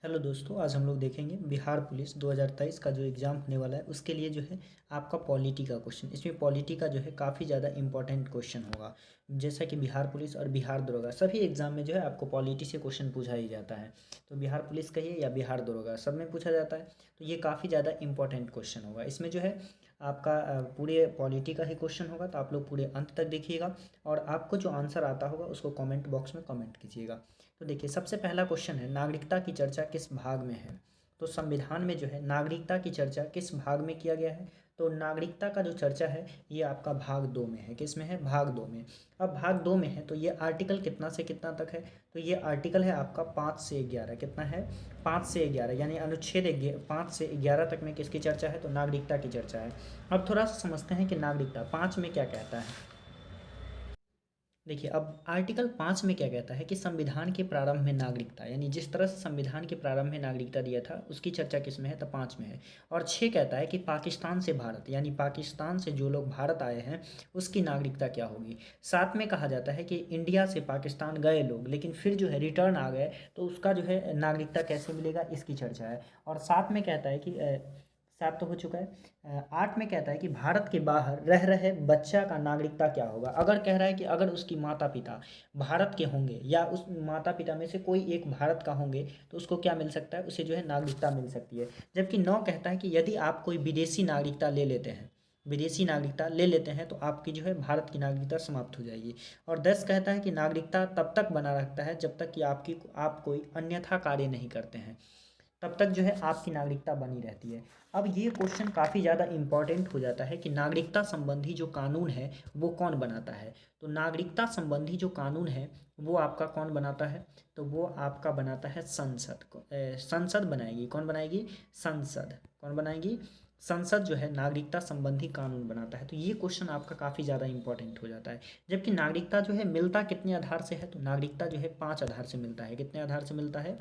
Hello दोस्तों, आज हम लोग देखेंगे बिहार पुलिस 2023 का जो एग्ज़ाम होने वाला है उसके लिए जो है आपका पॉलिटी का क्वेश्चन। इसमें पॉलिटी का जो है काफ़ी ज़्यादा इंपॉर्टेंट क्वेश्चन होगा। जैसा कि बिहार पुलिस और बिहार दरोगा सभी एग्ज़ाम में जो है आपको पॉलिटी से क्वेश्चन पूछा ही जाता है। तो बिहार पुलिस कहिए या बिहार दरोगा सब में पूछा जाता है। तो ये काफ़ी ज़्यादा इंपॉर्टेंट क्वेश्चन होगा। इसमें जो है आपका पूरे पॉलिटी का ही क्वेश्चन होगा, तो आप लोग पूरे अंत तक देखिएगा और आपको जो आंसर आता होगा उसको कमेंट बॉक्स में कमेंट कीजिएगा। तो देखिए, सबसे पहला क्वेश्चन है, नागरिकता की चर्चा किस भाग में है? तो संविधान में जो है नागरिकता की चर्चा किस भाग में किया गया है? तो नागरिकता का जो चर्चा है ये आपका भाग 2 में है। किस में है? भाग 2 में। अब भाग 2 में है तो ये आर्टिकल कितना से कितना तक है? तो ये आर्टिकल है आपका 5 से 11। कितना है? 5 से 11, यानी अनुच्छेद 5 से 11 तक में किसकी चर्चा है? तो नागरिकता की चर्चा है। अब थोड़ा सा समझते हैं कि नागरिकता 5 में क्या कहता है। देखिए, अब आर्टिकल 5 में क्या कहता है कि संविधान के प्रारंभ में नागरिकता, यानी जिस तरह से संविधान के प्रारंभ में नागरिकता दिया था उसकी चर्चा किस में है? तो 5 में है। और 6 कहता है कि पाकिस्तान से भारत, यानी पाकिस्तान से जो लोग भारत आए हैं उसकी नागरिकता क्या होगी। 7 में कहा जाता है कि इंडिया से पाकिस्तान गए लोग लेकिन फिर जो है रिटर्न आ गए तो उसका जो है नागरिकता कैसे मिलेगा, इसकी चर्चा है। और 7 में कहता है कि 7 तो हो चुका है। 8 में कहता है कि भारत के बाहर रह रहे बच्चा का नागरिकता क्या होगा। अगर कह रहा है कि अगर उसकी माता पिता भारत के होंगे या उस माता पिता में से कोई एक भारत का होंगे तो उसको क्या मिल सकता है? उसे जो है नागरिकता मिल सकती है। जबकि 9 कहता है कि यदि आप कोई विदेशी नागरिकता ले लेते हैं, विदेशी नागरिकता ले लेते हैं तो आपकी जो है भारत की नागरिकता समाप्त हो जाएगी। और 10 कहता है कि नागरिकता तब तक बना रहता है जब तक कि आप कोई अन्यथा कार्य नहीं करते हैं, तब तक जो है आपकी नागरिकता बनी रहती है। अब ये क्वेश्चन काफ़ी ज़्यादा इम्पॉर्टेंट हो जाता है कि नागरिकता संबंधी जो कानून है वो कौन बनाता है। तो नागरिकता संबंधी जो कानून है वो आपका कौन बनाता है? तो वो आपका बनाता है संसद। संसद बनाएगी। कौन बनाएगी? संसद। कौन बनाएगी? संसद जो है नागरिकता संबंधी कानून बनाता है। तो ये क्वेश्चन आपका काफ़ी ज़्यादा इंपॉर्टेंट हो जाता है। जबकि नागरिकता जो है मिलता कितने आधार से है? तो नागरिकता जो है 5 आधार से मिलता है। कितने आधार से मिलता है?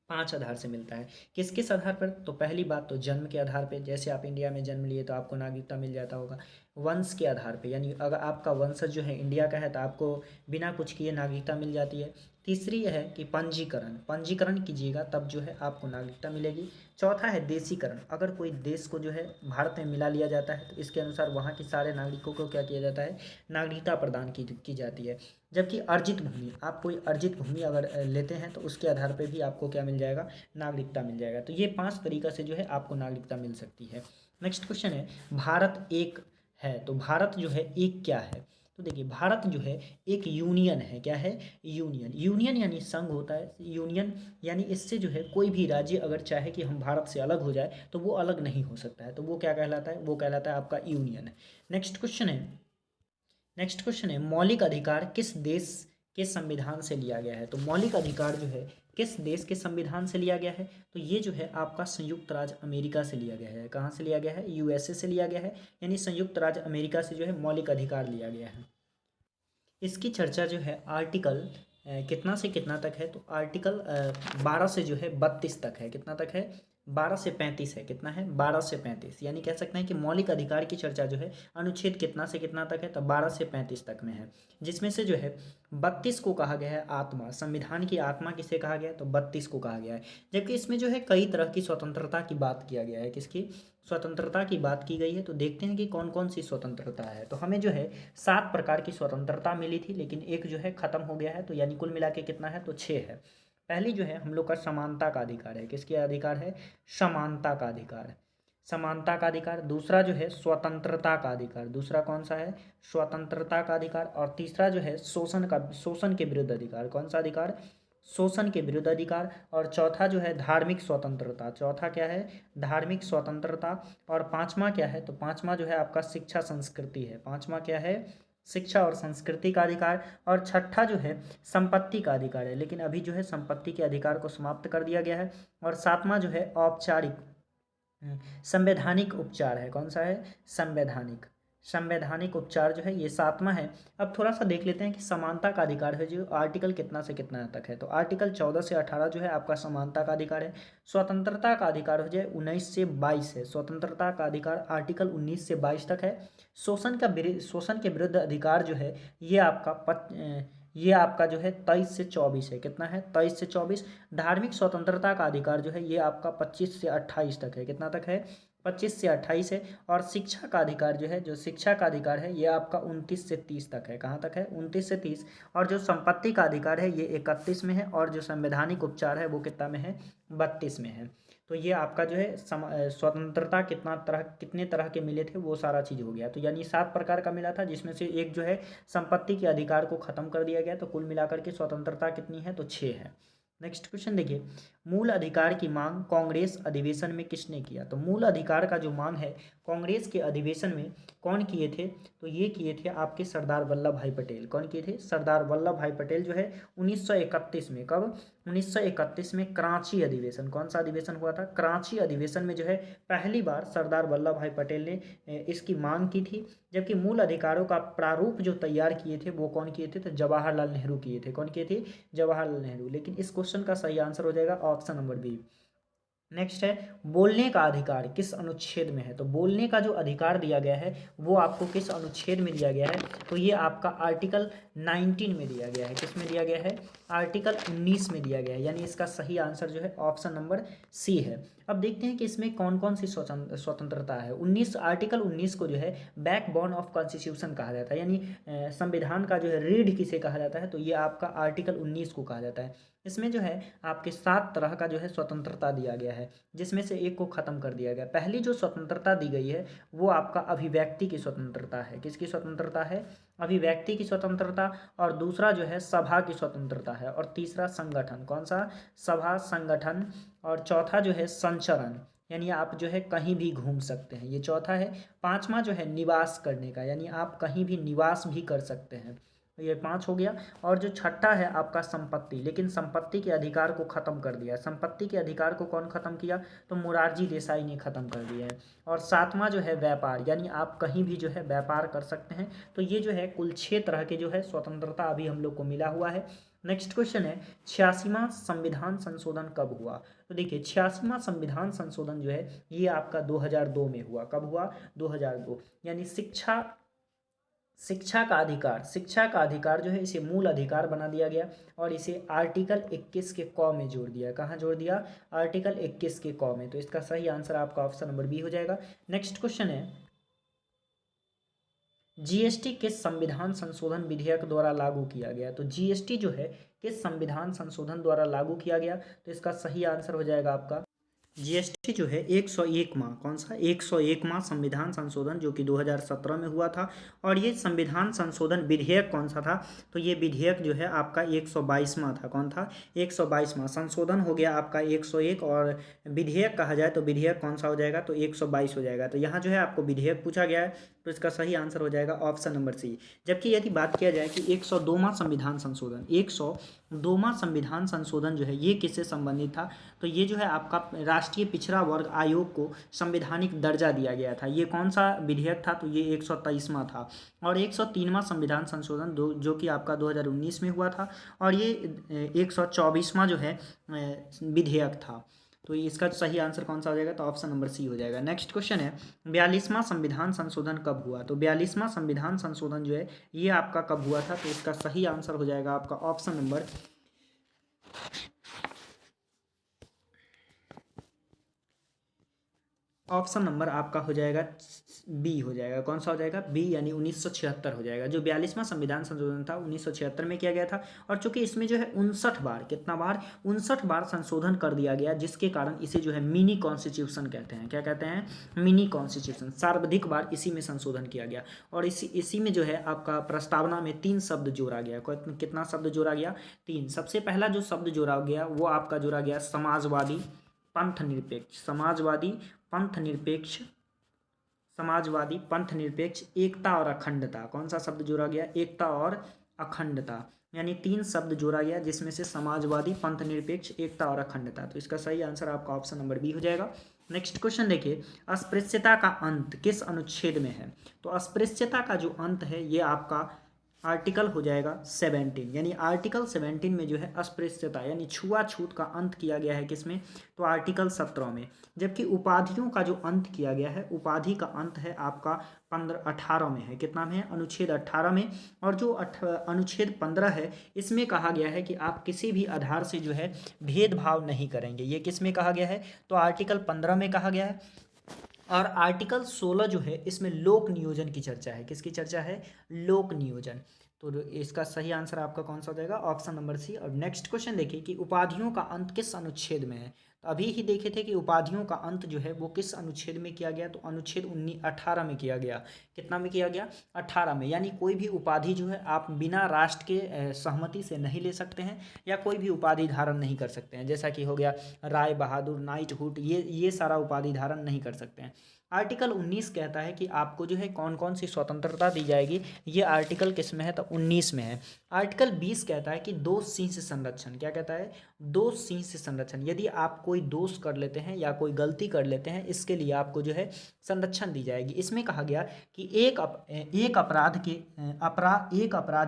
5 आधार से मिलता है। किस किस आधार पर? तो पहली बात तो जन्म के आधार पे, जैसे आप इंडिया में जन्म लिए तो आपको नागरिकता मिल जाता होगा। वंश के आधार पे, यानी अगर आपका वंशज जो है इंडिया का है तो आपको बिना कुछ किए नागरिकता मिल जाती है। तीसरी है कि पंजीकरण, पंजीकरण कीजिएगा तब जो है आपको नागरिकता मिलेगी। चौथा है देशीकरण, अगर कोई देश को जो है भारत में मिला लिया जाता है तो इसके अनुसार वहाँ के सारे नागरिकों को क्या किया जाता है? नागरिकता प्रदान की जाती है। जबकि अर्जित भूमि, आप कोई अर्जित भूमि अगर लेते हैं तो उसके आधार पे भी आपको क्या मिल जाएगा? नागरिकता मिल जाएगा। तो ये 5 तरीका से जो है आपको नागरिकता मिल सकती है। नेक्स्ट क्वेश्चन है, भारत एक है तो भारत जो है एक क्या है? तो देखिए, भारत जो है एक यूनियन है। क्या है? यूनियन। यूनियन यानी संघ होता है। यूनियन यानी इससे जो है कोई भी राज्य अगर चाहे कि हम भारत से अलग हो जाए तो वो अलग नहीं हो सकता है। तो वो क्या कहलाता है? वो कहलाता है आपका यूनियन। नेक्स्ट क्वेश्चन है, नेक्स्ट क्वेश्चन है, मौलिक अधिकार किस देश के संविधान से लिया गया है? तो मौलिक अधिकार जो है किस देश के संविधान से लिया गया है? तो ये जो है आपका संयुक्त राज्य अमेरिका से लिया गया है। कहाँ से लिया गया है? यूएसए से लिया गया है, यानी संयुक्त राज्य अमेरिका से जो है मौलिक अधिकार लिया गया है। इसकी चर्चा जो है आर्टिकल कितना से कितना तक है? तो आर्टिकल 12 से जो है 32 तक है। कितना तक है? 12 से 35 है। कितना है? 12 से 35, यानी कह सकते हैं कि मौलिक अधिकार की चर्चा जो है अनुच्छेद कितना से कितना तक है? तो 12 से 35 तक में है। जिसमें से जो है 32 को कहा गया है आत्मा। संविधान की आत्मा किसे कहा गया है? तो 32 को कहा गया है। जबकि इसमें जो है कई तरह की स्वतंत्रता की बात किया गया है। किसकी? स्वतंत्रता की बात की गई है। तो देखते हैं कि कौन कौन सी स्वतंत्रता है। तो हमें जो है 7 प्रकार की स्वतंत्रता मिली थी लेकिन एक जो है खत्म हो गया है, तो यानी कुल मिला के कितना है? तो 6 है। पहली जो है हम लोग का समानता का अधिकार है। किसके अधिकार है? समानता का अधिकार। समानता का अधिकार। दूसरा जो है स्वतंत्रता का अधिकार। दूसरा कौन सा है? स्वतंत्रता का अधिकार। और तीसरा जो है शोषण के विरुद्ध अधिकार। कौन सा अधिकार? शोषण के विरुद्ध अधिकार। और चौथा जो है धार्मिक स्वतंत्रता। चौथा क्या है? धार्मिक स्वतंत्रता। और पांचवा क्या है? तो पांचवा जो है आपका शिक्षा संस्कृति है। पांचवा क्या है? शिक्षा और संस्कृति का अधिकार। और छठा जो है संपत्ति का अधिकार है, लेकिन अभी जो है संपत्ति के अधिकार को समाप्त कर दिया गया है। और सातवां जो है औपचारिक संवैधानिक उपचार है। कौन सा है? संवैधानिक। संवैधानिक उपचार जो है ये सातवां है। अब थोड़ा सा देख लेते हैं कि समानता का अधिकार है जो आर्टिकल कितना से कितना तक है। तो आर्टिकल 14 से 18 जो है आपका समानता का अधिकार है। स्वतंत्रता का अधिकार हो जाए 19 से 22 है। स्वतंत्रता का अधिकार आर्टिकल 19 से 22 तक है। शोषण के विरुद्ध अधिकार जो है ये आपका ये आपका जो है 23 से 24 है। कितना है? 23 से 24। धार्मिक स्वतंत्रता का अधिकार जो है ये आपका 25 से 28 तक है। कितना तक है? 25 से 28 है। और शिक्षा का अधिकार जो है, जो शिक्षा का अधिकार है ये आपका 29 से 30 तक है। कहाँ तक है? 29 से 30। और जो संपत्ति का अधिकार है ये 31 में है। और जो संवैधानिक उपचार है वो कितना में है? 32 में है। तो ये आपका जो है स्वतंत्रता कितने तरह के मिले थे वो सारा चीज़ हो गया। तो यानी 7 प्रकार का मिला था, जिसमें से एक जो है संपत्ति के अधिकार को खत्म कर दिया गया। तो कुल मिलाकर के स्वतंत्रता कितनी है? तो 6 है। नेक्स्ट क्वेश्चन देखिए, मूल अधिकार की मांग कांग्रेस अधिवेशन में किसने किया? तो मूल अधिकार का जो मांग है कांग्रेस के अधिवेशन में कौन किए थे? तो ये किए थे आपके सरदार वल्लभ भाई पटेल। कौन किए थे? सरदार वल्लभ भाई पटेल जो है 1931 में। कब? 1931 में कराची अधिवेशन। कौन सा अधिवेशन हुआ था? कराची अधिवेशन में जो है पहली बार सरदार वल्लभ भाई पटेल ने इसकी मांग की थी। जबकि मूल अधिकारों का प्रारूप जो तैयार किए थे वो कौन किए थे? तो जवाहरलाल नेहरू किए थे। कौन किए थे? जवाहरलाल नेहरू। लेकिन इस क्वेश्चन का सही आंसर हो जाएगा ऑप्शन नंबर बी। नेक्स्ट है, बोलने का अधिकार किस अनुच्छेद में है? तो बोलने का जो अधिकार दिया गया है वो आपको किस अनुच्छेद में दिया गया है? तो ये आपका आर्टिकल 19 में दिया गया है। किस में दिया गया है? आर्टिकल 19 में दिया गया है। यानी इसका सही आंसर जो है ऑप्शन नंबर सी है। अब देखते हैं कि इसमें कौन कौन सी स्वतंत्रता है। 19 आर्टिकल 19 को जो है बैकबोन ऑफ कॉन्स्टिट्यूशन कहा जाता है। यानी संविधान का जो है रीढ़ किसे कहा जाता है? तो ये आपका आर्टिकल 19 को कहा जाता है। इसमें जो है आपके 7 तरह का जो है स्वतंत्रता दिया गया है, जिसमें से एक को ख़त्म कर दिया गया। पहली जो स्वतंत्रता दी गई है वो आपका अभिव्यक्ति की स्वतंत्रता है। किसकी स्वतंत्रता है? अभिव्यक्ति की स्वतंत्रता। और दूसरा जो है सभा की स्वतंत्रता है। और तीसरा संगठन। कौन सा? सभा, संगठन। और चौथा जो है संचरण, यानी आप जो है कहीं भी घूम सकते हैं, ये चौथा है। पांचवा जो है निवास करने का, यानी आप कहीं भी निवास भी कर सकते हैं, ये 5 हो गया। और जो छठा है आपका संपत्ति, लेकिन संपत्ति के अधिकार को खत्म कर दिया। संपत्ति के अधिकार को कौन खत्म किया? तो मोरारजी देसाई ने खत्म कर दिया है। और 7वां जो है व्यापार, यानी आप कहीं भी जो है व्यापार कर सकते हैं। तो ये जो है कुल 6 तरह के जो है स्वतंत्रता अभी हम लोग को मिला हुआ है। नेक्स्ट क्वेश्चन है, 86वां संविधान संशोधन कब हुआ? तो देखिए 86वां संविधान संशोधन जो है ये आपका 2002 में हुआ। कब हुआ? 2002। यानी शिक्षा का अधिकार जो है इसे मूल अधिकार बना दिया गया। और इसे आर्टिकल 21 के क में जोड़ दिया। कहाँ जोड़ दिया? आर्टिकल 21 के क में। तो इसका सही आंसर आपका ऑप्शन नंबर बी हो जाएगा। नेक्स्ट क्वेश्चन है, जीएसटी किस संविधान संशोधन विधेयक द्वारा लागू किया गया? तो जीएसटी जो है किस संविधान संशोधन द्वारा लागू किया गया? तो इसका सही आंसर हो जाएगा आपका जीएसटी जो है 101वां, कौन सा? 101वां संविधान संशोधन जो कि 2017 में हुआ था। और ये संविधान संशोधन विधेयक कौन सा था? तो ये विधेयक जो है आपका 122वां था। कौन था? 122वां। संशोधन हो गया आपका 101, और विधेयक कहा जाए तो विधेयक कौन सा हो जाएगा? तो 122 हो जाएगा। तो यहाँ जो है आपको विधेयक पूछा गया है, तो इसका सही आंसर हो जाएगा ऑप्शन नंबर सी। जबकि यदि बात किया जाए कि 102वां संविधान संशोधन, 102वां संविधान संशोधन जो है ये किससे संबंधित था? तो ये जो है आपका राष्ट्रीय पिछड़ा वर्ग आयोग को संवैधानिक दर्जा दिया गया था। ये कौन सा विधेयक था? तो ये 123वां था। और 103वां संविधान संशोधन जो कि आपका 2019 में हुआ था। और ये 124वां जो है विधेयक था। तो इसका सही आंसर कौन सा हो जाएगा? तो ऑप्शन नंबर सी हो जाएगा। नेक्स्ट क्वेश्चन है, 42वां संविधान संशोधन कब हुआ? तो 42वां संविधान संशोधन जो है ये आपका कब हुआ था? तो इसका सही आंसर हो जाएगा आपका ऑप्शन नंबर आपका हो जाएगा बी हो जाएगा। कौन सा हो जाएगा? बी, यानी 1976 हो जाएगा। जो 42वां संविधान संशोधन था 1976 में किया गया था। और चूंकि इसमें जो है 59 बार, कितना बार? 59 बार संशोधन कर दिया गया, जिसके कारण इसे जो है मिनी कॉन्स्टिट्यूशन कहते हैं। क्या कहते हैं? Mini constitution. सर्वाधिक बार इसी में संशोधन किया गया। और इसी में जो है आपका प्रस्तावना में 3 शब्द जोड़ा गया। कितना शब्द जोड़ा गया? 3। सबसे पहला जो शब्द जोड़ा गया वो आपका जोड़ा गया समाजवादी, पंथ निरपेक्ष, समाजवादी, पंथ निरपेक्ष, एकता और अखंडता। कौन सा शब्द जोड़ा गया? एकता और अखंडता। यानी 3 शब्द जोड़ा गया, जिसमें से समाजवादी, पंथ निरपेक्ष, एकता और अखंडता। तो इसका सही आंसर आपका ऑप्शन नंबर बी हो जाएगा। नेक्स्ट क्वेश्चन देखिए, अस्पृश्यता का अंत किस अनुच्छेद में है? तो अस्पृश्यता का जो अंत है ये आपका आर्टिकल हो जाएगा 17, यानी आर्टिकल 17 में जो है अस्पृश्यता यानी छुआछूत का अंत किया गया है किसमें, तो आर्टिकल 17 में। जबकि उपाधियों का जो अंत किया गया है, उपाधि का अंत है आपका 18 में है। कितना में है, अनुच्छेद 18 में। और जो अनुच्छेद 15 है, इसमें कहा गया है कि आप किसी भी आधार से जो है भेदभाव नहीं करेंगे। ये किस में कहा गया है, तो आर्टिकल 15 में कहा गया है। और आर्टिकल 16 जो है, इसमें लोक नियोजन की चर्चा है। किसकी चर्चा है, लोक नियोजन। तो इसका सही आंसर आपका कौन सा हो जाएगा, ऑप्शन नंबर सी। और नेक्स्ट क्वेश्चन देखिए कि उपाधियों का अंत किस अनुच्छेद में है। तो अभी ही देखे थे कि उपाधियों का अंत जो है वो किस अनुच्छेद में किया गया, तो अनुच्छेद 18 में किया गया। कितना में किया गया, 18 में। यानी कोई भी उपाधि जो है आप बिना राष्ट्र के सहमति से नहीं ले सकते हैं, या कोई भी उपाधि धारण नहीं कर सकते हैं। जैसा कि हो गया राय बहादुर, नाइटहुड, ये सारा उपाधि धारण नहीं कर सकते हैं। आर्टिकल 19 कहता है कि आपको जो है कौन कौन सी स्वतंत्रता दी जाएगी। ये आर्टिकल किस में है, तो 19 में है। आर्टिकल 20 कहता है कि दोष सिंह से संरक्षण। क्या कहता है, दोष सिंह से संरक्षण। यदि आप कोई दोष कर लेते हैं या कोई गलती कर लेते हैं, इसके लिए आपको जो है संरक्षण दी जाएगी। इसमें कहा गया कि एक अपराध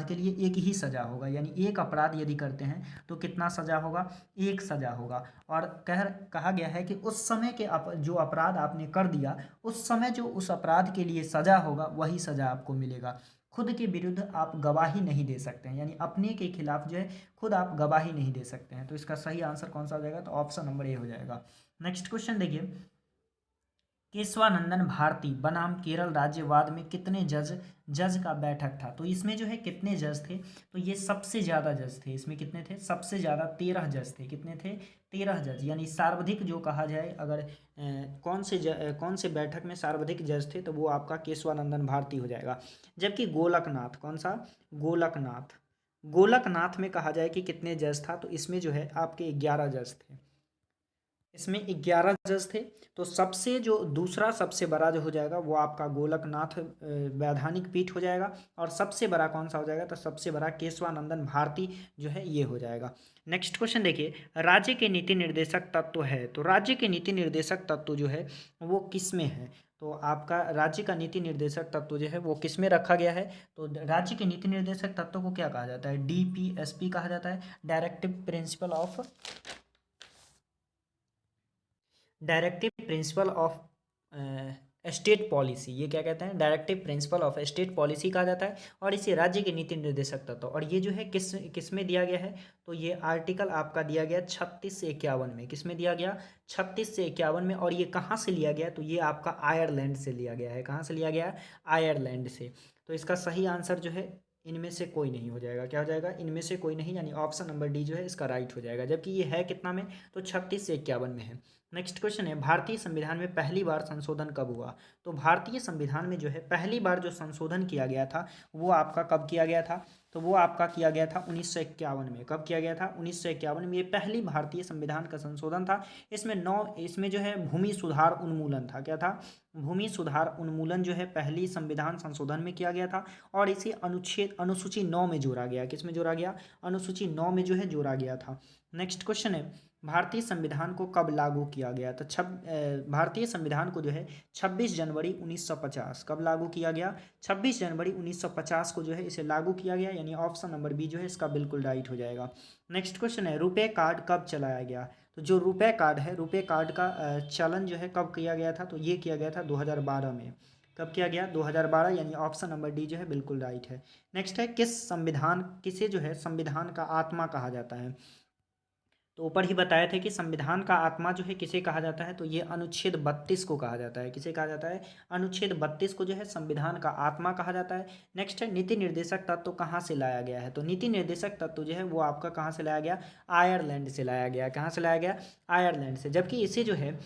के लिए एक ही सजा होगा। यानी एक अपराध यदि करते हैं तो कितना सजा होगा, एक सजा होगा। और कहा गया है कि उस समय के जो अपराध आपने कर दिया, उस समय जो उस अपराध के लिए सजा होगा वही सजा आपको मिलेगा। खुद के विरुद्ध आप गवाही नहीं दे सकते हैं, यानी अपने के खिलाफ जो है खुद आप गवाही नहीं दे सकते हैं। तो इसका सही आंसर कौन सा हो जाएगा, तो ऑप्शन नंबर ए हो जाएगा। नेक्स्ट क्वेश्चन देखिए, केशवानंदन भारती बनाम केरल राज्यवाद में कितने जज का बैठक था। तो इसमें जो है कितने जज थे, तो ये सबसे ज़्यादा जज थे। इसमें कितने थे, सबसे ज़्यादा 13 जज थे। कितने थे, 13 जज। यानी सर्वाधिक जो कहा जाए, अगर कौन से बैठक में सर्वाधिक जज थे, तो वो आपका केशवानंदन भारती हो जाएगा। जबकि गोलकनाथ, कौन सा, गोलकनाथ में कहा जाए कि कितने जज था, तो इसमें जो है आपके 11 जज थे। इसमें 11 जज थे। तो सबसे जो दूसरा सबसे बड़ा जो हो जाएगा वो आपका गोलकनाथ वैधानिक पीठ हो जाएगा। और सबसे बड़ा कौन सा हो जाएगा, तो सबसे बड़ा केशवानंदन भारती जो है ये हो जाएगा। नेक्स्ट क्वेश्चन देखिए, राज्य के नीति निर्देशक तत्व है। तो राज्य के नीति निर्देशक तत्व जो है वो किस में है, तो आपका राज्य का नीति निर्देशक तत्व जो है वो किस में रखा गया है। तो राज्य के नीति निर्देशक तत्व को क्या कहा जाता है, DPSP कहा जाता है, directive principle of state policy. ये क्या कहते हैं, directive principle of state policy कहा जाता है। और इसे राज्य के नीति निर्देशक तत्व, और ये जो है किस में दिया गया है, तो ये आर्टिकल आपका दिया गया 36 से 51 में। किस में दिया गया, 36 से 51 में। और ये कहाँ से लिया गया, तो ये आपका आयरलैंड से लिया गया है। कहाँ से लिया गया, आयरलैंड से। तो इसका सही आंसर जो है इनमें से कोई नहीं हो जाएगा। क्या हो जाएगा, इनमें से कोई नहीं, यानी ऑप्शन नंबर डी जो है इसका राइट हो जाएगा। जबकि ये है कितना में, तो 36 से 51 में है। नेक्स्ट क्वेश्चन है, भारतीय संविधान में पहली बार संशोधन कब हुआ। तो भारतीय संविधान में जो है पहली बार जो संशोधन किया गया था वो आपका कब किया गया था, तो वो आपका किया गया था 1951 में। कब किया गया था, 1951 में। ये पहली भारतीय संविधान का संशोधन था। इसमें जो है भूमि सुधार उन्मूलन था। क्या था, भूमि सुधार उन्मूलन जो है पहली संविधान संशोधन में किया गया था। और इसे अनुसूची 9 में जोड़ा गया। किस में जोड़ा गया, अनुसूची 9 में जो है जोड़ा गया था। नेक्स्ट क्वेश्चन है, भारतीय संविधान को कब लागू किया गया। तो भारतीय संविधान को जो है 26 जनवरी 1950 कब लागू किया गया, 26 जनवरी 1950 को जो है इसे लागू किया गया। यानी ऑप्शन नंबर बी जो है इसका बिल्कुल राइट हो जाएगा। नेक्स्ट क्वेश्चन है, रुपए कार्ड कब चलाया गया। तो जो रुपए कार्ड है, रुपए कार्ड का चलन जो है कब किया गया था, तो ये किया गया था 2012 में। कब किया गया, 2012। यानी ऑप्शन नंबर डी जो है बिल्कुल राइट है। नेक्स्ट है, किसे जो है संविधान का आत्मा कहा जाता है। तो ऊपर ही बताए थे कि संविधान का आत्मा जो है किसे कहा जाता है, तो ये अनुच्छेद 32 को कहा जाता है। किसे कहा जाता है, अनुच्छेद 32 को जो है संविधान का आत्मा कहा जाता है। नेक्स्ट है, नीति निर्देशक तत्व कहाँ से लाया गया है। तो नीति निर्देशक तत्व जो है वो आपका कहाँ से लाया गया, आयरलैंड से लाया गया। कहाँ से लाया गया, आयरलैंड से। जबकि इसे जो है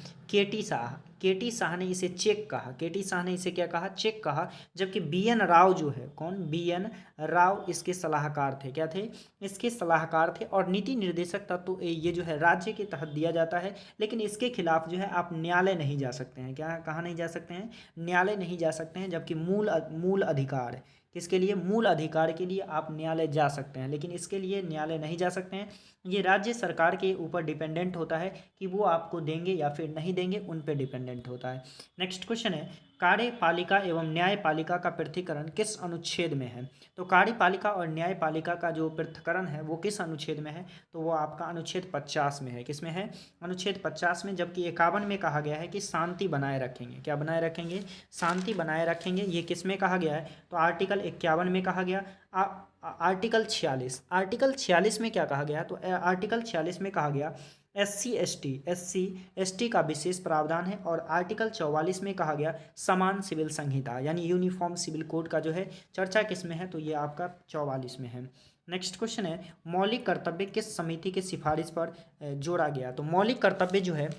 केटी शाह ने इसे चेक कहा। केटी शाह ने इसे क्या कहा, चेक कहा। जबकि BN राव जो है, कौन, BN राव इसके सलाहकार थे। क्या थे, इसके सलाहकार थे। और नीति निर्देशक तत्व ये जो है राज्य के तहत दिया जाता है, लेकिन इसके खिलाफ जो है आप न्यायालय नहीं जा सकते हैं। क्या, कहाँ नहीं जा सकते हैं, न्यायालय नहीं जा सकते हैं। जबकि मूल अधिकार, किसके लिए, मूल अधिकार के लिए आप न्यायालय जा सकते हैं, लेकिन इसके लिए न्यायालय नहीं जा सकते हैं। ये राज्य सरकार के ऊपर डिपेंडेंट होता है कि वो आपको देंगे या फिर नहीं देंगे, उन पे डिपेंडेंट होता है। नेक्स्ट क्वेश्चन है, कार्यपालिका एवं न्यायपालिका का पृथक्करण किस अनुच्छेद में है? तो कार्यपालिका और न्यायपालिका का जो पृथक्करण है वो किस अनुच्छेद में है? तो वो आपका अनुच्छेद 50 में है। किस में है? अनुच्छेद 50 में। जबकि 51 में कहा गया है कि शांति बनाए रखेंगे। क्या बनाए रखेंगे? शांति बनाए रखेंगे। ये किस में कहा गया है? तो आर्टिकल 51 में कहा गया। आर्टिकल 46 में क्या कहा गया? तो आर्टिकल 46 में कहा गया एससी एसटी का विशेष प्रावधान है। और आर्टिकल 44 में कहा गया समान सिविल संहिता यानी यूनिफॉर्म सिविल कोड का जो है चर्चा किस में है? तो ये आपका 44 में है। नेक्स्ट क्वेश्चन है मौलिक कर्तव्य किस समिति की सिफारिश पर जोड़ा गया? तो मौलिक कर्तव्य जो है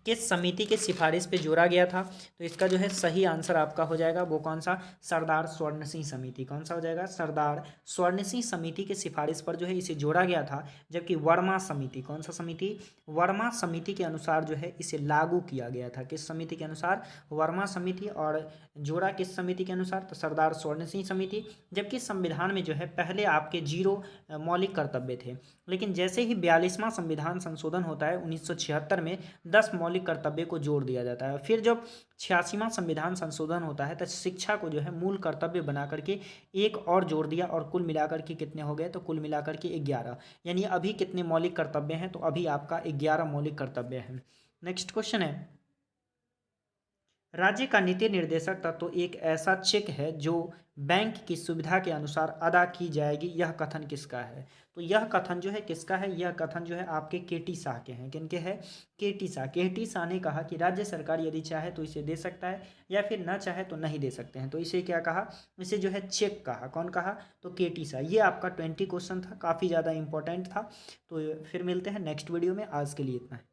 किस समिति के सिफारिश पे जोड़ा गया था? तो इसका जो है सही आंसर आपका हो जाएगा वो कौन सा? सरदार स्वर्ण सिंह समिति। कौन सा हो जाएगा? सरदार स्वर्ण सिंह समिति के सिफारिश पर जो है इसे जोड़ा गया था। जबकि वर्मा समिति, कौन सा समिति? वर्मा समिति के अनुसार जो है इसे लागू किया गया था। किस समिति के अनुसार? वर्मा समिति। और जोड़ा किस समिति के अनुसार? तो सरदार स्वर्ण सिंह समिति। जबकि संविधान में जो है पहले आपके 0 मौलिक कर्तव्य थे, लेकिन जैसे ही 42वां संविधान संशोधन होता है 1976 में 10 मौलिक कर्तव्य को जोड़ दिया जाता है। फिर जब 86वां संविधान संशोधन होता है तो शिक्षा को जो है मूल कर्तव्य बना करके एक और जोड़ दिया और कुल मिलाकर के कितने हो गए? तो कुल मिलाकर के 11। यानी अभी कितने मौलिक कर्तव्य हैं? तो अभी आपका 11 मौलिक कर्तव्य है। नेक्स्ट क्वेश्चन है राज्य का नीति निर्देशक तत्व एक ऐसा चेक है जो बैंक की सुविधा के अनुसार अदा की जाएगी, यह कथन किसका है? तो यह कथन जो है किसका है? यह कथन जो है आपके केटी शाह के हैं। किनके हैं? केटी शाह। केटी शाह ने कहा कि राज्य सरकार यदि चाहे तो इसे दे सकता है या फिर ना चाहे तो नहीं दे सकते हैं। तो इसे क्या कहा? इसे जो है चेक कहा। कौन कहा? तो केटी शाह। ये आपका 20 क्वेश्चन था, काफ़ी ज़्यादा इंपॉर्टेंट था। तो फिर मिलते हैं नेक्स्ट वीडियो में। आज के लिए इतना है।